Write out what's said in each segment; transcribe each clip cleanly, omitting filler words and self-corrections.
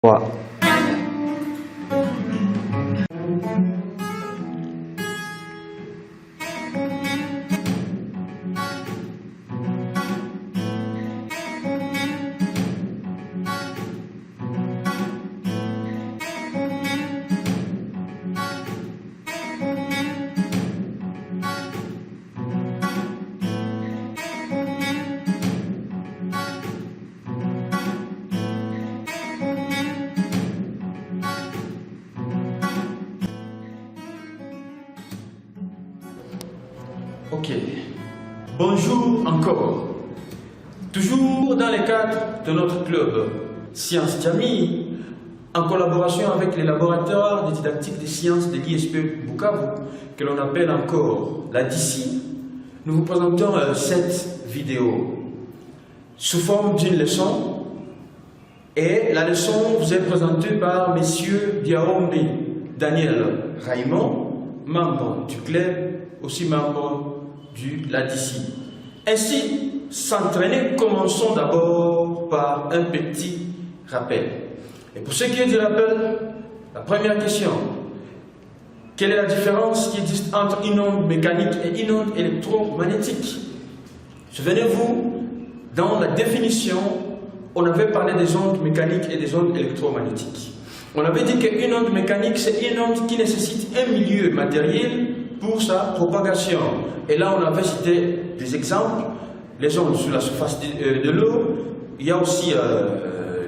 3. Ok, bonjour encore. Toujours dans le cadre de notre club Sciences Jami, en collaboration avec les laboratoires de didactique des sciences de l'ISP Bukavu, que l'on appelle encore la DC, nous vous présentons cette vidéo sous forme d'une leçon. Et la leçon vous est présentée par M. Diaombe Daniel Raymond, membre du club, aussi membre de la DC. Ainsi, s'entraîner, commençons d'abord par un petit rappel. Et pour ce qui est du rappel, la première question: quelle est la différence qui existe entre une onde mécanique et une onde électromagnétique? Souvenez-vous, dans la définition, on avait parlé des ondes mécaniques et des ondes électromagnétiques. On avait dit qu'une onde mécanique, c'est une onde qui nécessite un milieu matériel pour sa propagation. Et là, on avait cité des exemples, les ondes sur la surface de l'eau. Il y a aussi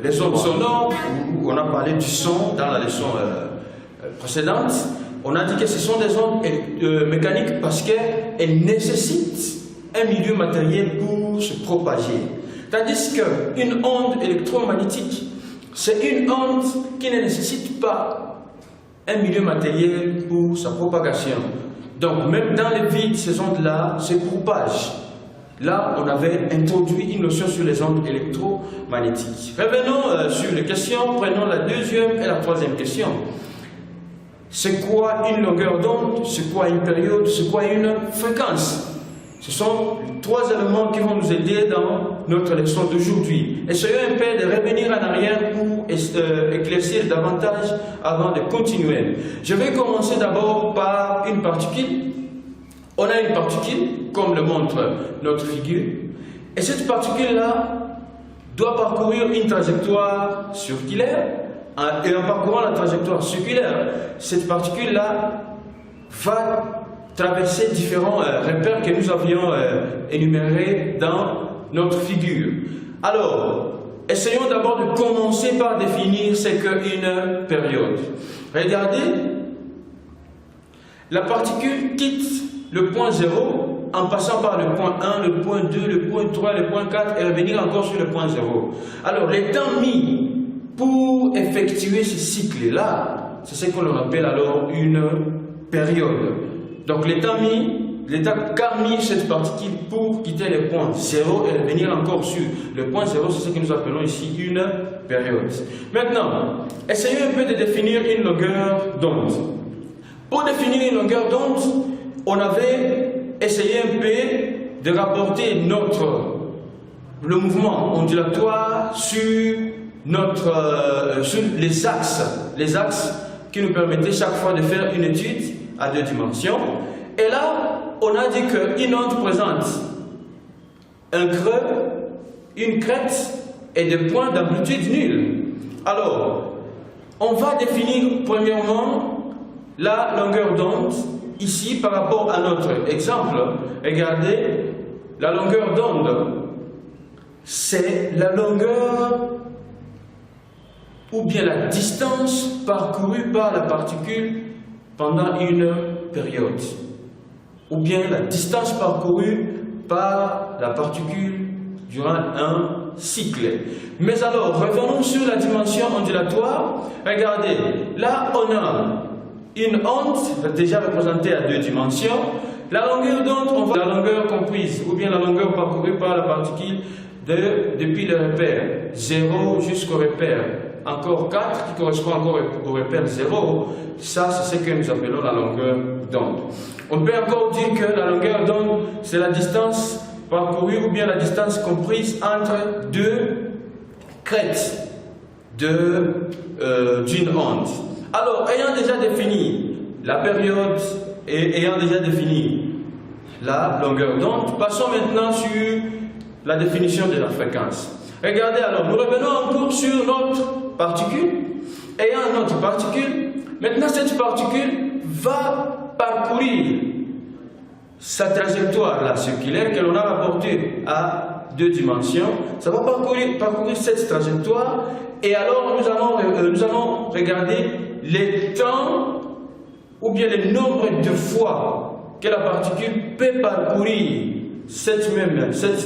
les ondes sonores, où on a parlé du son dans la leçon précédente. On a dit que ce sont des ondes mécaniques parce qu'elles nécessitent un milieu matériel pour se propager. Tandis qu'une onde électromagnétique, c'est une onde qui ne nécessite pas un milieu matériel pour sa propagation. Donc même dans les vides, ces ondes-là se propagent. Là, on avait introduit une notion sur les ondes électromagnétiques. Revenons sur les questions, prenons la deuxième et la troisième question. C'est quoi une longueur d'onde? C'est quoi une période? C'est quoi une fréquence? Ce sont trois éléments qui vont nous aider dans notre leçon d'aujourd'hui. Essayons un peu de revenir en arrière pour éclaircir davantage avant de continuer. Je vais commencer d'abord par une particule. On a une particule, comme le montre notre figure, et cette particule-là doit parcourir une trajectoire circulaire, et en parcourant la trajectoire circulaire, cette particule-là va traverser différents repères que nous avions énumérés dans notre figure. Alors, essayons d'abord de commencer par définir ce qu'une période. Regardez, la particule quitte le point 0 en passant par le point 1, le point 2, le point 3, le point 4 et revenir encore sur le point 0. Alors, les temps mis pour effectuer ce cycle-là, c'est ce que l'on appelle alors une période. Donc les temps qu'a mis cette particule pour quitter le point 0 et revenir encore sur le point 0, c'est ce que nous appelons ici une période. Maintenant, essayons un peu de définir une longueur d'onde. Pour définir une longueur d'onde, on avait essayé un peu de rapporter le mouvement ondulatoire sur les axes qui nous permettaient chaque fois de faire une étude à deux dimensions. Et là, on a dit qu'une onde présente un creux, une crête et des points d'amplitude nulle. Alors, on va définir premièrement la longueur d'onde ici par rapport à notre exemple. Regardez, la longueur d'onde, c'est la longueur ou bien la distance parcourue par la particule pendant une période, ou bien la distance parcourue par la particule durant un cycle. Mais alors, revenons sur la dimension ondulatoire. Regardez, là on a une onde déjà représentée à deux dimensions. La longueur d'onde, on voit la longueur comprise, ou bien la longueur parcourue par la particule depuis le repère 0 jusqu'au repère encore 4 qui correspond encore au repère 0. Ça, c'est ce que nous appelons la longueur d'onde. On peut encore dire que la longueur d'onde, c'est la distance parcourue ou bien la distance comprise entre deux crêtes. d'une onde. Alors, ayant déjà défini la période et ayant déjà défini la longueur d'onde, passons maintenant sur la définition de la fréquence. Regardez alors, nous revenons encore sur notre particule. Ayant notre particule, maintenant cette particule va parcourir sa trajectoire là, circulaire que l'on a rapportée à 2 dimensions. Ça va parcourir cette trajectoire et alors nous allons regarder les temps ou bien le nombre de fois que la particule peut parcourir cette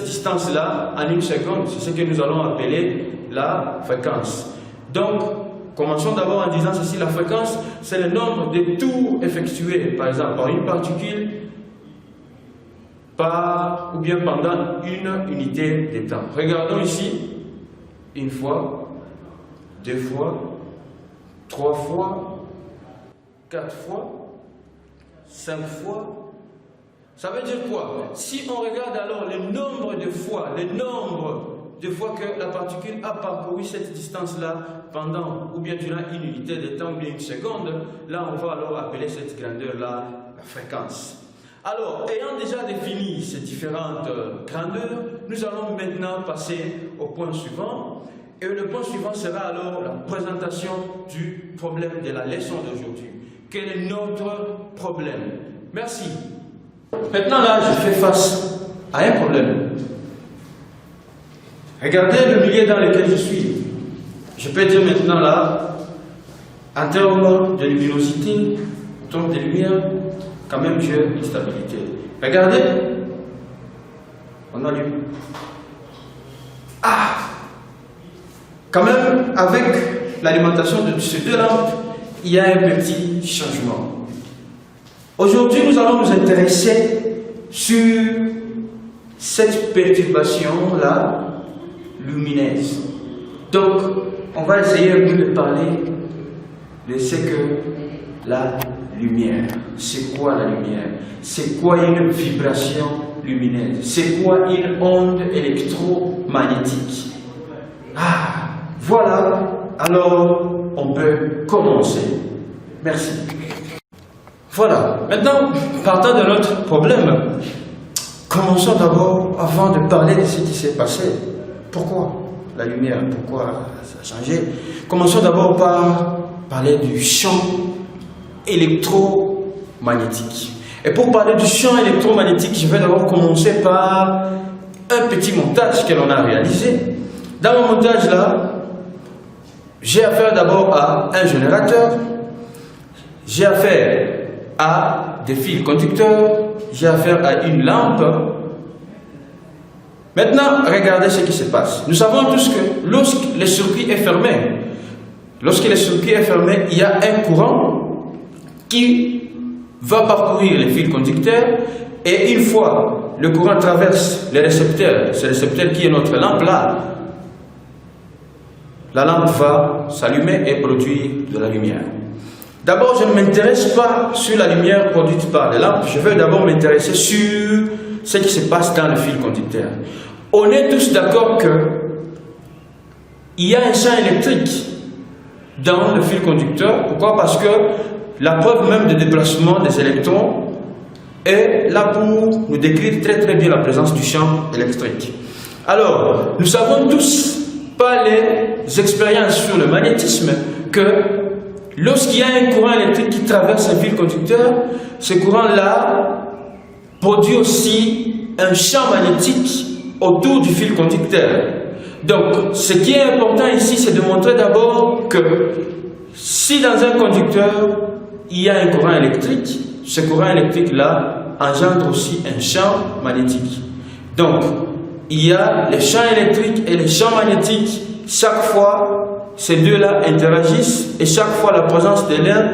distance-là en 1 seconde. C'est ce que nous allons appeler la fréquence. Donc, commençons d'abord en disant ceci, la fréquence, c'est le nombre de tours effectués, par exemple, par une particule, ou bien pendant une unité de temps. Regardons ici, 1 fois, 2 fois, 3 fois, 4 fois, 5 fois. Ça veut dire quoi? Si on regarde alors le nombre de fois que la particule a parcouru cette distance-là pendant ou bien durant une unité de temps ou bien 1 seconde, là on va alors appeler cette grandeur-là la fréquence. Alors, ayant déjà défini ces différentes grandeurs, nous allons maintenant passer au point suivant. Et le point suivant sera alors la présentation du problème de la leçon d'aujourd'hui. Quel est notre problème? Merci. Maintenant là, je fais face à un problème. Regardez le milieu dans lequel je suis. Je peux dire maintenant là, en termes de luminosité, en termes de lumière, quand même j'ai une stabilité. Regardez, on allume. Ah! Quand même, avec l'alimentation de ces 2 lampes, il y a un petit changement. Aujourd'hui, nous allons nous intéresser sur cette perturbation-là lumineuse. Donc, on va essayer de parler de ce que la lumière. C'est quoi la lumière? C'est quoi une vibration lumineuse? C'est quoi une onde électromagnétique? Ah, voilà. Alors, on peut commencer. Merci. Voilà. Maintenant, partant de notre problème, commençons d'abord, avant de parler de ce qui s'est passé. Pourquoi la lumière? Pourquoi ça a changé? Commençons d'abord par parler du champ électromagnétique. Et pour parler du champ électromagnétique, je vais d'abord commencer par un petit montage que l'on a réalisé. Dans mon montage là, j'ai affaire d'abord à un générateur, j'ai affaire à des fils conducteurs, j'ai affaire à une lampe. Maintenant, regardez ce qui se passe. Nous savons tous que lorsque le circuit est fermé, il y a un courant qui va parcourir les fils conducteurs et une fois le courant traverse les récepteurs, ce récepteur qui est notre lampe là, la lampe va s'allumer et produire de la lumière. D'abord, je ne m'intéresse pas sur la lumière produite par les lampes, je veux d'abord m'intéresser sur ce qui se passe dans le fil conducteur. On est tous d'accord qu'il y a un champ électrique dans le fil conducteur. Pourquoi? Parce que la preuve même de déplacement des électrons est là pour nous décrire très très bien la présence du champ électrique. Alors, nous savons tous par les expériences sur le magnétisme que lorsqu'il y a un courant électrique qui traverse un fil conducteur, ce courant-là produit aussi un champ magnétique autour du fil conducteur. Donc, ce qui est important ici, c'est de montrer d'abord que si dans un conducteur, il y a un courant électrique, ce courant électrique-là engendre aussi un champ magnétique. Donc, il y a les champs électriques et les champs magnétiques. Chaque fois, ces deux-là interagissent et chaque fois, la présence de l'un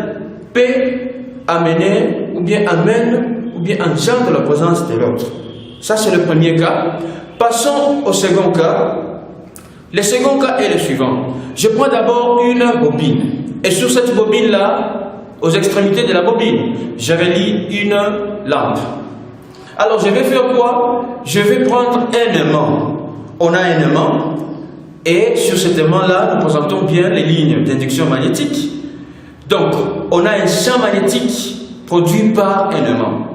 peut amener ou bien amène ou bien engendre la présence de l'autre. Ça, c'est le premier cas. Passons au second cas. Le second cas est le suivant. Je prends d'abord une bobine. Et sur cette bobine-là, aux extrémités de la bobine, je relie une lampe. Alors, je vais faire quoi? Je vais prendre un aimant. On a un aimant. Et sur cet aimant-là, nous présentons bien les lignes d'induction magnétique. Donc, on a un champ magnétique produit par un aimant.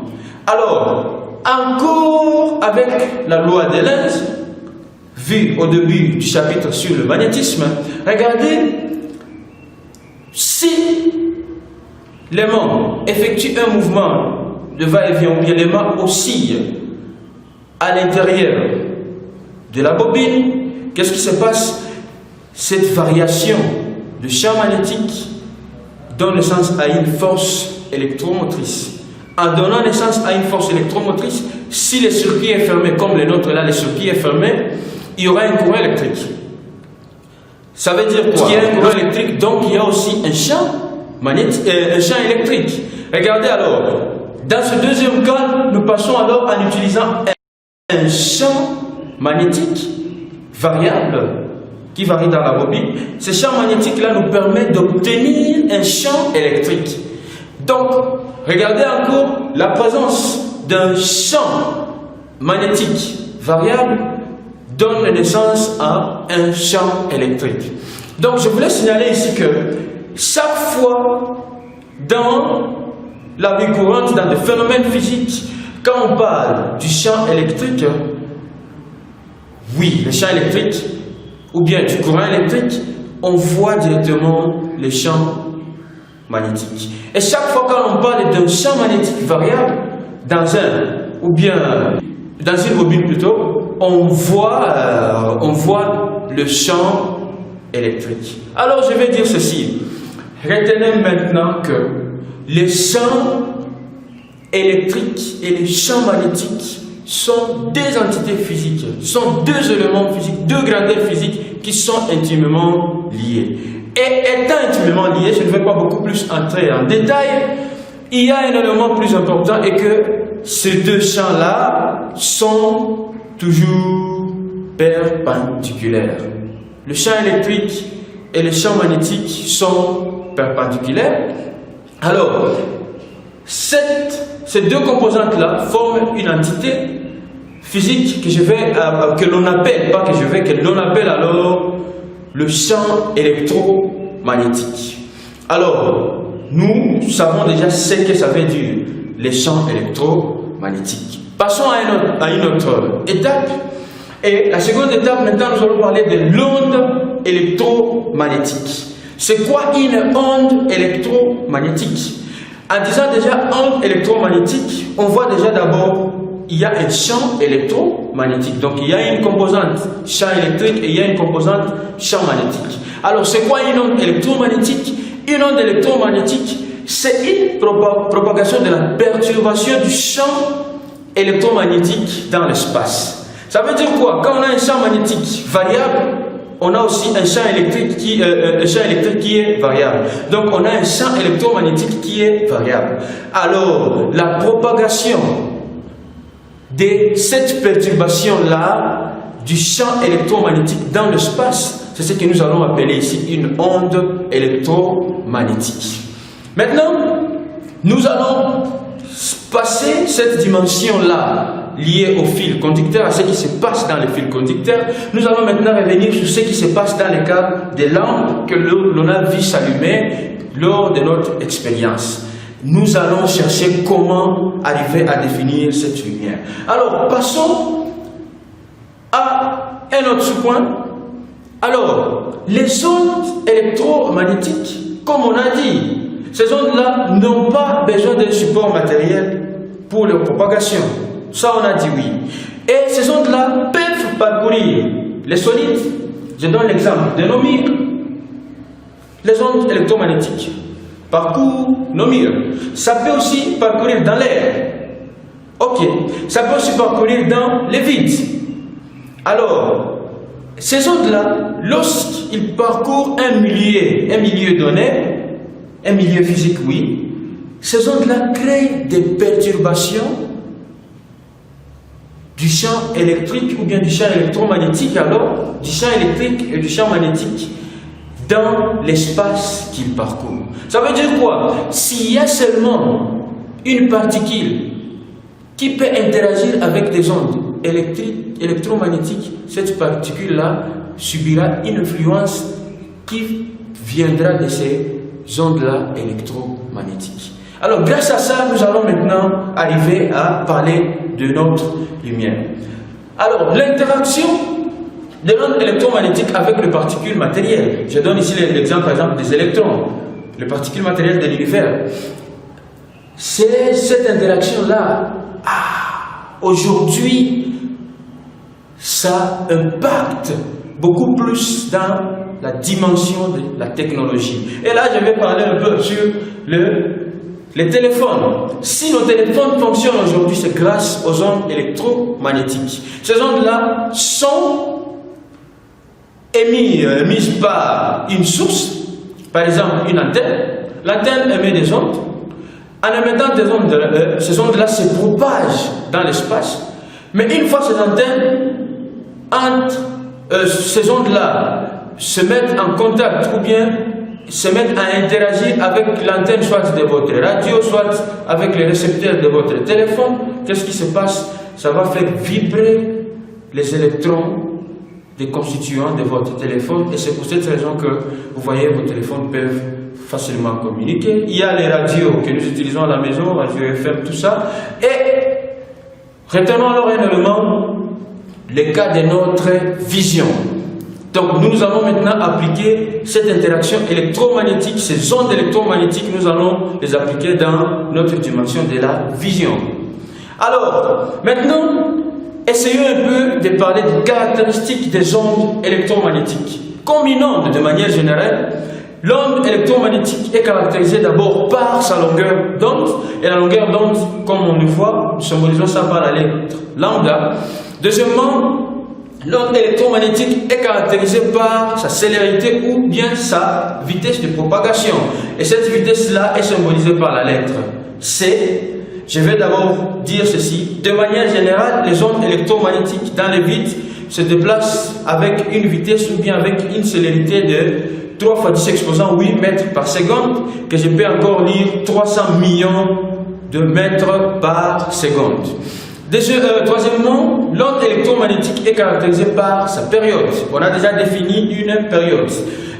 Alors, encore avec la loi de Lenz, vue au début du chapitre sur le magnétisme, regardez, si l'aimant effectue un mouvement de va-et-vient, ou bien l'aimant oscille à l'intérieur de la bobine, qu'est-ce qui se passe? Cette variation de champ magnétique donne naissance à une force électromotrice. En donnant naissance à une force électromotrice, si le circuit est fermé, comme le nôtre là, le circuit est fermé, il y aura un courant électrique. Ça veut dire quoi? Qu'il y a un courant électrique, donc il y a aussi un champ magnétique, un champ électrique. Regardez alors, dans ce deuxième cas, nous passons alors en utilisant un champ magnétique variable qui varie dans la bobine. Ce champ magnétique-là nous permet d'obtenir un champ électrique. Donc, regardez encore la présence d'un champ magnétique variable donne naissance à un champ électrique. Donc, je voulais signaler ici que chaque fois dans la vie courante, dans des phénomènes physiques, quand on parle du champ électrique, oui, le champ électrique, ou bien du courant électrique, on voit directement les champs magnétiques. Et chaque fois qu'on parle d'un champ magnétique variable, dans un, ou bien dans une bobine plutôt, on voit le champ électrique. Alors je vais dire ceci. Retenez maintenant que les champs électriques et les champs magnétiques sont deux entités physiques, sont deux éléments physiques, deux grandeurs physiques qui sont intimement liés. Et étant intimement liés, je ne vais pas beaucoup plus entrer en détail, il y a un élément plus important et que ces deux champs-là sont toujours perpendiculaires. Le champ électrique et le champ magnétique sont perpendiculaires. Alors, ces deux composantes-là forment une entité physique que l'on appelle alors le champ électromagnétique. Alors, nous savons déjà ce que ça veut dire, les champs électromagnétiques. Passons à une autre étape. Et la seconde étape, maintenant, nous allons parler de l'onde électromagnétique. C'est quoi une onde électromagnétique? En disant déjà onde électromagnétique, on voit déjà d'abord il y a un champ électromagnétique. Donc il y a une composante champ électrique et il y a une composante champ magnétique. Alors c'est quoi une onde électromagnétique? Une onde électromagnétique, c'est une propagation de la perturbation du champ électromagnétique dans l'espace. Ça veut dire quoi? Quand on a un champ magnétique variable, on a aussi un champ électrique qui est variable. Donc on a un champ électromagnétique qui est variable. Alors la propagation de cette perturbation-là du champ électromagnétique dans l'espace, c'est ce que nous allons appeler ici une onde électromagnétique. Maintenant, nous allons passer cette dimension-là liée au fil conducteur, à ce qui se passe dans les fils conducteurs. Nous allons maintenant revenir sur ce qui se passe dans le cas des lampes que l'on a vu s'allumer lors de notre expérience. Nous allons chercher comment arriver à définir cette lumière. Alors, passons à un autre point. Alors, les ondes électromagnétiques, comme on a dit, ces ondes-là n'ont pas besoin d'un support matériel pour leur propagation. Ça, on a dit oui. Et ces ondes-là peuvent parcourir les solides. Je donne l'exemple de nos murs. Les ondes électromagnétiques parcourent nos murs. Ça peut aussi parcourir dans l'air. Ok. Ça peut aussi parcourir dans les vides. Alors, ces ondes-là, lorsqu'ils parcourent un milieu donné, un milieu physique, oui, ces ondes-là créent des perturbations du champ électrique ou bien du champ électromagnétique, alors du champ électrique et du champ magnétique dans l'espace qu'ils parcourent. Ça veut dire quoi? S'il y a seulement une particule qui peut interagir avec des ondes électriques, électromagnétiques, cette particule-là subira une influence qui viendra de ces ondes-là électromagnétiques. Alors, grâce à ça, nous allons maintenant arriver à parler de notre lumière. Alors, l'interaction de l'onde électromagnétique avec les particules matérielles. Je donne ici l'exemple, par exemple, des électrons, les particules matérielles de l'univers. C'est cette interaction-là. Aujourd'hui, ça impacte beaucoup plus dans la dimension de la technologie. Et là, je vais parler un peu sur les téléphones. Si nos téléphones fonctionnent aujourd'hui, c'est grâce aux ondes électromagnétiques. Ces ondes-là sont émises par une source, par exemple une antenne. L'antenne émet des ondes. En émettant des ondes, ces ondes-là se propagent dans l'espace. Mais une fois ces antennes ces ondes-là se mettent en contact ou bien se mettent à interagir avec l'antenne, soit de votre radio, soit avec les récepteurs de votre téléphone, qu'est-ce qui se passe? Ça va faire vibrer les électrons des constituants de votre téléphone, et c'est pour cette raison que vous voyez vos téléphones peuvent facilement communiquer. Il y a les radios que nous utilisons à la maison, radio FM, tout ça, et retenons alors un élément, le cas de notre vision. Donc nous allons maintenant appliquer cette interaction électromagnétique, ces ondes électromagnétiques, nous allons les appliquer dans notre dimension de la vision. Alors, maintenant, essayons un peu de parler des caractéristiques des ondes électromagnétiques. Comme une onde, de manière générale, l'onde électromagnétique est caractérisée d'abord par sa longueur d'onde, et la longueur d'onde, comme on le voit, nous symbolisons ça par la lettre lambda. Deuxièmement, l'onde électromagnétique est caractérisée par sa célérité ou bien sa vitesse de propagation. Et cette vitesse-là est symbolisée par la lettre C. Je vais d'abord dire ceci. De manière générale, les ondes électromagnétiques dans le vide se déplacent avec une vitesse ou bien avec une célérité de 3 fois 10 exposant 8 mètres par seconde, que je peux encore lire 300 millions de mètres par seconde. Troisièmement, l'onde électromagnétique est caractérisée par sa période. On a déjà défini une période.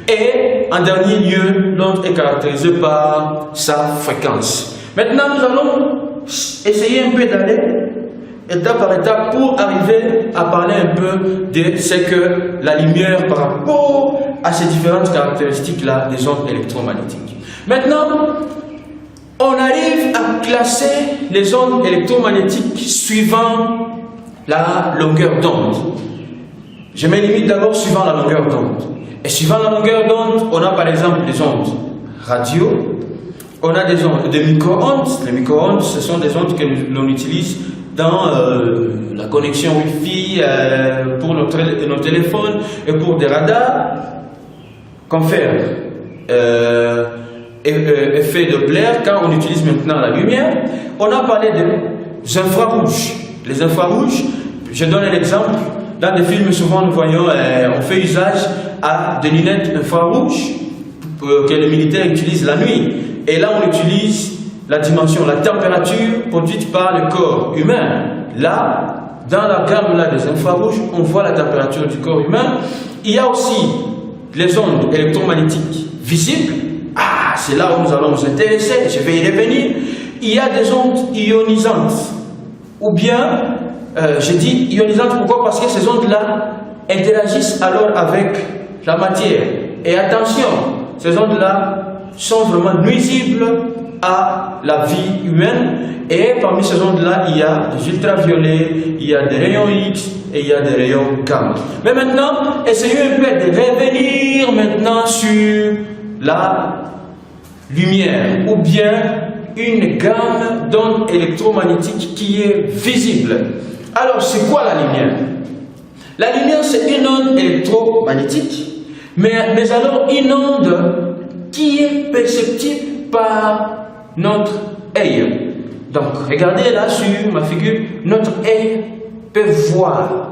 Et en dernier lieu, l'onde est caractérisée par sa fréquence. Maintenant, nous allons essayer un peu d'aller étape par étape pour arriver à parler un peu de ce que la lumière par rapport à ces différentes caractéristiques-là des ondes électromagnétiques. Maintenant, on arrive à classer les ondes électromagnétiques suivant la longueur d'onde. Je me limite d'abord suivant la longueur d'onde. Et suivant la longueur d'onde, on a par exemple des ondes radio, on a des ondes de micro-ondes. Les micro-ondes, ce sont des ondes que l'on utilise dans la connexion Wi-Fi pour nos téléphones et pour des radars. Confère effet Doppler quand on utilise maintenant la lumière. On a parlé des infrarouges. Les infrarouges, je donne un exemple. Dans des films, souvent nous voyons, on fait usage à des lunettes infrarouges que les militaires utilisent la nuit. Et là, on utilise la dimension, la température produite par le corps humain. Là, dans la gamme là, des infrarouges, on voit la température du corps humain. Il y a aussi les ondes électromagnétiques visibles. C'est là où nous allons nous intéresser, je vais y revenir. Il y a des ondes ionisantes. Ou bien, je dis ionisantes, pourquoi? Parce que ces ondes-là interagissent alors avec la matière. Et attention, ces ondes-là sont vraiment nuisibles à la vie humaine. Et parmi ces ondes-là, il y a des ultraviolets, il y a des rayons X et il y a des rayons gamma. Mais maintenant, essayons un peu de revenir maintenant sur la lumière ou bien une gamme d'ondes électromagnétiques qui est visible. Alors, c'est quoi la lumière? La lumière, c'est une onde électromagnétique, mais alors une onde qui est perceptible par notre œil. Donc, regardez là sur ma figure, notre œil peut voir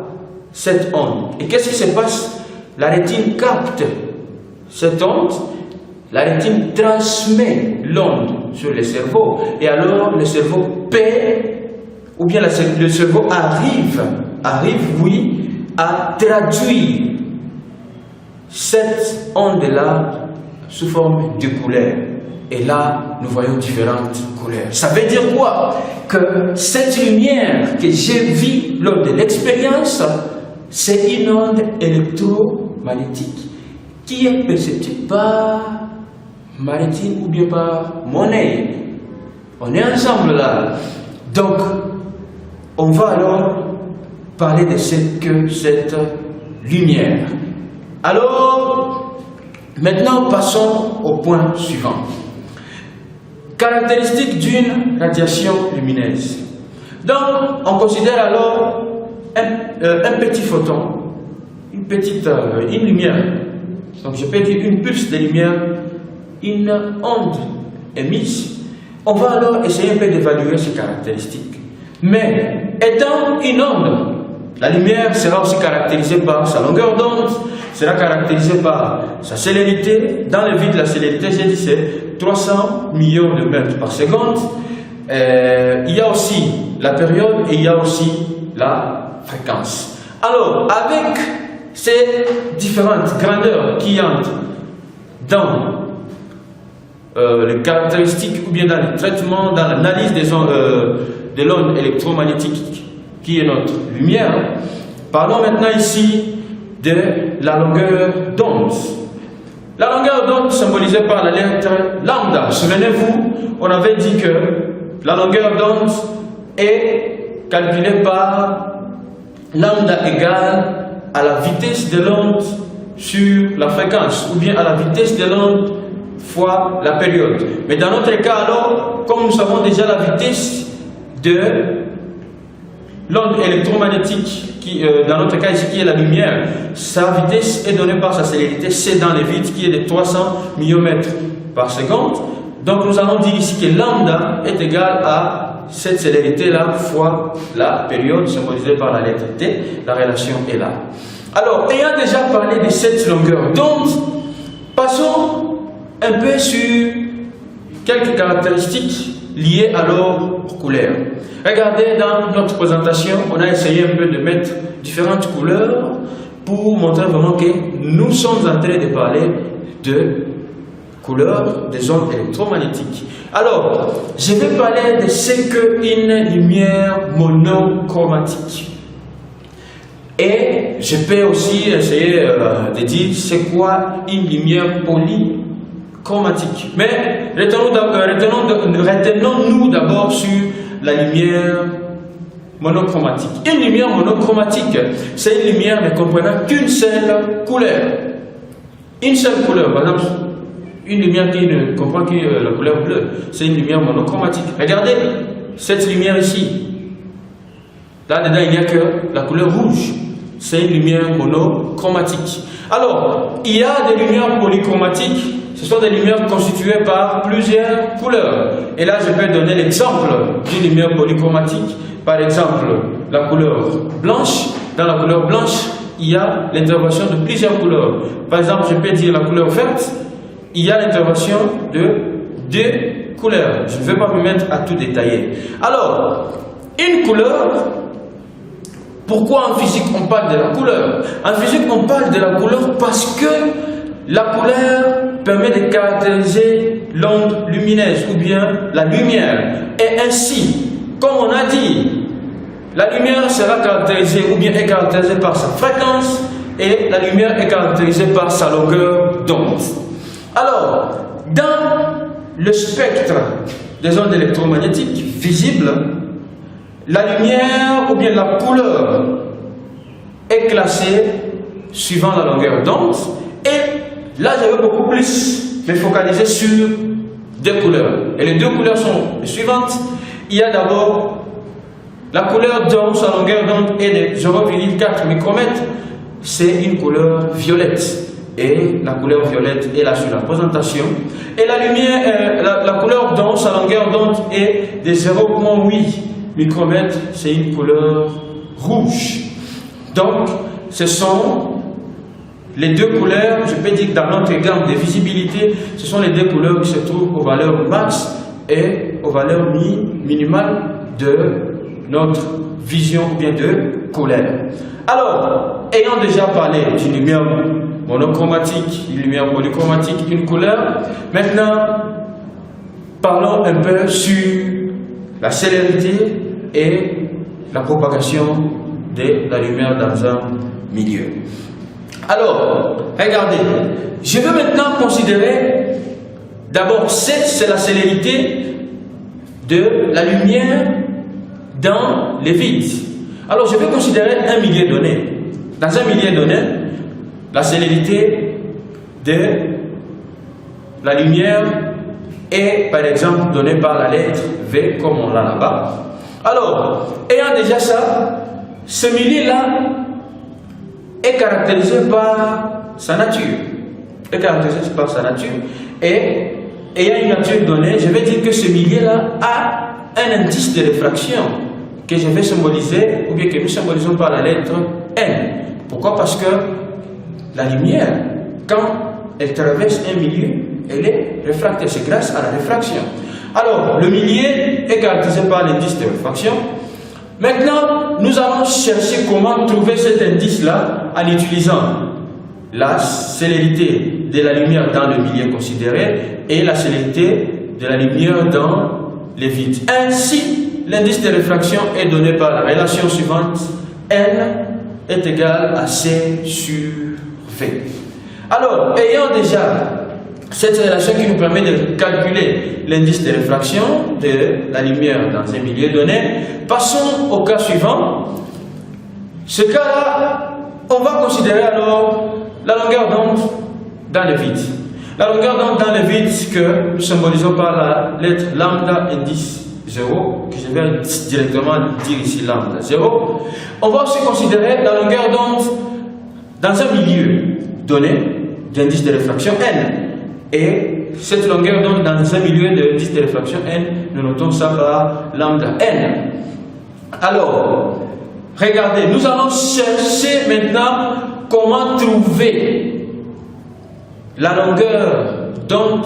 cette onde. Et qu'est-ce qui se passe? La rétine capte cette onde. La rétine transmet l'onde sur le cerveau et alors le cerveau paie, ou bien le cerveau arrive, oui, à traduire cette onde-là sous forme de couleurs. Et là, nous voyons différentes couleurs. Ça veut dire quoi? Que cette lumière que j'ai vue lors de l'expérience, c'est une onde électromagnétique qui est perceptible par Maritime ou bien par mon œil. On est ensemble là. Donc, on va alors parler de cette lumière. Alors, maintenant, passons au point suivant. Caractéristiques d'une radiation lumineuse. Donc, on considère alors un petit photon, une lumière. Donc, je peux dire une pulse de lumière, une onde émise. On va alors essayer un peu d'évaluer ces caractéristiques. Mais, étant une onde, la lumière sera aussi caractérisée par sa longueur d'onde, sera caractérisée par sa célérité. Dans le vide, la célérité, j'ai dit, c'est 300 millions de mètres par seconde. Il y a aussi la période et il y a aussi la fréquence. Alors, avec ces différentes grandeurs qui entrent dans les caractéristiques ou bien dans le traitement, dans l'analyse de l'onde électromagnétique qui est notre lumière, parlons maintenant ici de la longueur d'onde. La longueur d'onde symbolisée par la lettre lambda. Souvenez-vous, on avait dit que la longueur d'onde est calculée par lambda égale à la vitesse de l'onde sur la fréquence, ou bien à la vitesse de l'onde fois la période. Mais dans notre cas alors, comme nous savons déjà la vitesse de l'onde électromagnétique, qui, dans notre cas ici qui est la lumière, sa vitesse est donnée par sa célérité, c'est dans le vide qui est de 300 milliomètres par seconde. Donc nous allons dire ici que lambda est égal à cette célérité-là fois la période symbolisée par la lettre T. La relation est là. Alors, ayant déjà parlé de cette longueur d'onde, passons un peu sur quelques caractéristiques liées alors aux couleurs. Regardez, dans notre présentation, on a essayé un peu de mettre différentes couleurs pour montrer vraiment que nous sommes en train de parler de couleurs des ondes électromagnétiques. Alors, je vais parler de ce qu'une lumière monochromatique. Et je peux aussi essayer de dire c'est quoi une lumière polychromatique. Mais retenons-nous d'abord sur la lumière monochromatique. Une lumière monochromatique, c'est une lumière ne comprenant qu'une seule couleur. Une seule couleur, par exemple, une lumière qui ne comprend que la couleur bleue, c'est une lumière monochromatique. Regardez cette lumière ici. Là-dedans, il n'y a que la couleur rouge. C'est une lumière monochromatique. Alors, il y a des lumières polychromatiques. Ce sont des lumières constituées par plusieurs couleurs. Et là, je peux donner l'exemple d'une lumière polychromatique. Par exemple, la couleur blanche. Dans la couleur blanche, il y a l'intervention de plusieurs couleurs. Par exemple, je peux dire la couleur verte. Il y a l'intervention de 2 couleurs. Je ne vais pas me mettre à tout détailler. Alors, une couleur, pourquoi en physique on parle de la couleur? En physique, on parle de la couleur parce que la couleur permet de caractériser l'onde lumineuse ou bien la lumière. Et ainsi, comme on a dit, la lumière sera caractérisée ou bien est caractérisée par sa fréquence et la lumière est caractérisée par sa longueur d'onde. Alors, dans le spectre des ondes électromagnétiques visibles, la lumière ou bien la couleur est classée suivant la longueur d'onde. Et là, je vais beaucoup plus me focaliser sur 2 couleurs. Et les 2 couleurs sont les suivantes. Il y a d'abord la couleur dont sa longueur d'onde est de 0,4 micromètres. C'est une couleur violette. Et la couleur violette est là sur la présentation. Et la lumière, la couleur dont sa longueur d'onde est de 0,8 micromètres, c'est une couleur rouge. Donc, ce sont les 2 couleurs, je peux dire que dans notre gamme de visibilité, ce sont les 2 couleurs qui se trouvent aux valeurs max et aux valeurs minimales de notre vision ou bien de couleur. Alors, ayant déjà parlé d'une lumière monochromatique, une lumière polychromatique, une couleur. Maintenant, parlons un peu sur la célérité et la propagation de la lumière dans un milieu. Alors, regardez, je veux maintenant considérer, d'abord, c'est la célérité de la lumière dans les vides. Alors, je vais considérer un milieu donné. Dans un milieu donné, la célérité de la lumière est, par exemple, donnée par la lettre V, comme on l'a là-bas. Alors, ayant déjà ça, ce milieu-là est caractérisé par sa nature. Et ayant une nature donnée, je vais dire que ce milieu-là a un indice de réfraction que je vais symboliser, ou bien que nous symbolisons par la lettre N. Pourquoi? Parce que la lumière, quand elle traverse un milieu, elle est réfractée. C'est grâce à la réfraction. Alors, le milieu est caractérisé par l'indice de réfraction. Maintenant, nous allons chercher comment trouver cet indice-là en utilisant la célérité de la lumière dans le milieu considéré et la célérité de la lumière dans les vides. Ainsi, l'indice de réfraction est donné par la relation suivante. N est égal à C sur V. Alors, ayant déjà cette relation qui nous permet de calculer l'indice de réfraction de la lumière dans un milieu donné, passons au cas suivant. Ce cas-là, on va considérer alors la longueur d'onde dans le vide. La longueur d'onde dans le vide que nous symbolisons par la lettre lambda indice 0, que je vais directement dire ici lambda 0. On va aussi considérer la longueur d'onde dans un milieu donné d'indice de réfraction n. Et cette longueur d'onde dans un milieu d'indice de réfraction n, nous notons ça par lambda n. Alors, regardez, nous allons chercher maintenant comment trouver la longueur d'onde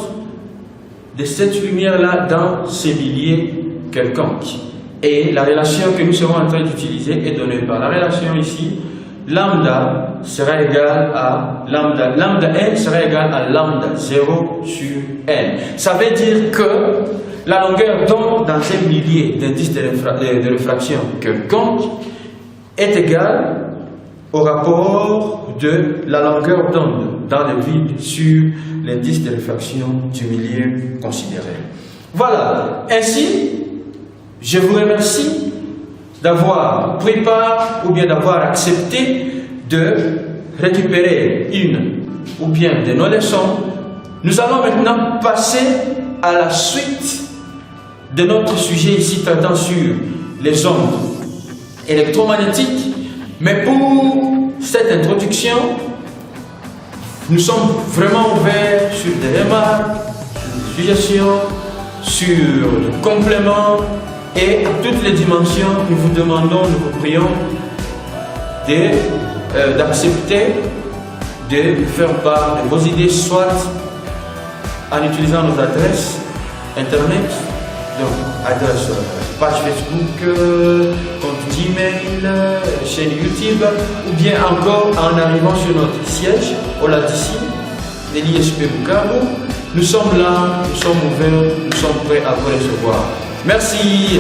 de cette lumière-là dans ces milieux quelconques. Et la relation que nous serons en train d'utiliser est donnée par la relation ici. Lambda sera égal à lambda n sera égal à lambda 0 sur n. Ça veut dire que la longueur d'onde dans un milieu d'indice de réfraction quelconque est égale au rapport de la longueur d'onde dans le vide sur l'indice de réfraction du milieu considéré. Voilà. Ainsi, je vous remercie d'avoir pris part ou bien d'avoir accepté de récupérer une ou bien de nos leçons. Nous allons maintenant passer à la suite de notre sujet ici traitant sur les ondes électromagnétiques. Mais pour cette introduction, nous sommes vraiment ouverts sur des remarques, sur des suggestions, sur des compléments. Et à toutes les dimensions, nous vous demandons, nous vous prions d'accepter de faire part de vos idées, soit en utilisant nos adresses internet, donc adresse page Facebook, compte Gmail, chaîne YouTube, ou bien encore en arrivant sur notre siège au Latici de l'ISP Bukavu. Nous sommes là, nous sommes ouverts, nous sommes prêts à vous recevoir. Merci.